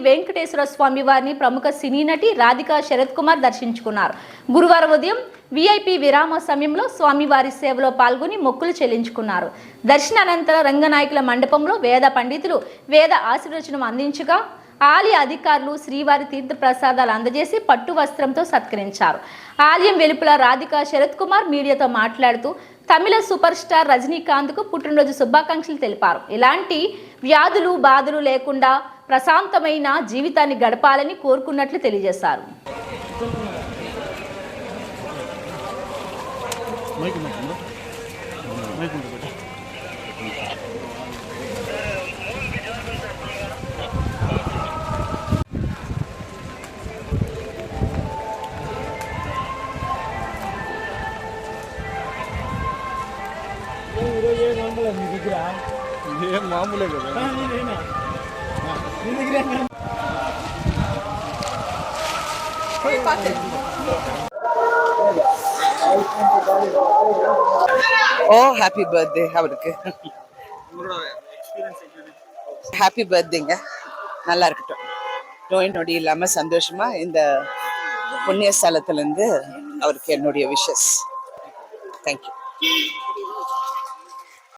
వెంకటేశ్వర స్వామి వారిని ప్రముఖ సినీ నటి రాధికా శరత్ కుమార్ దర్శించుకున్నారు. గురువారం ఉదయం విఐపి విరామ సమయంలో స్వామివారి సేవలో పాల్గొని మొక్కులు చెల్లించుకున్నారు. దర్శనానంతరం రంగనాయకుల మండపంలో వేద పండితులు వేద ఆశీర్వచనం అందించగా ఆలయ అధికారులు శ్రీవారి తీర్థ ప్రసాదాలు అందజేసి పట్టు వస్త్రంతో సత్కరించారు. ఆలయం వెలుపల రాధికా శరత్ కుమార్ మీడియాతో మాట్లాడుతూ తమిళ సూపర్ స్టార్ రజనీకాంత్కు పుట్టినరోజు శుభాకాంక్షలు తెలిపారు. ఇలాంటి వ్యాధులు బాధలు లేకుండా ప్రశాంతమైన జీవితాన్ని గడపాలని కోరుకున్నట్లు తెలియజేశారు. మామూలే కదా. ஓ ஹாப்பி பர்த்டே அவருக்கு. ஹாப்பி பர்த்டேங்க, நல்லா இருக்கட்டும். நோய் நொடி இல்லாமல் சந்தோஷமா இந்த புண்ணிய ஸ்தலத்திலேருந்து அவருக்கு என்னுடைய விஷஸ். தேங்க்யூ.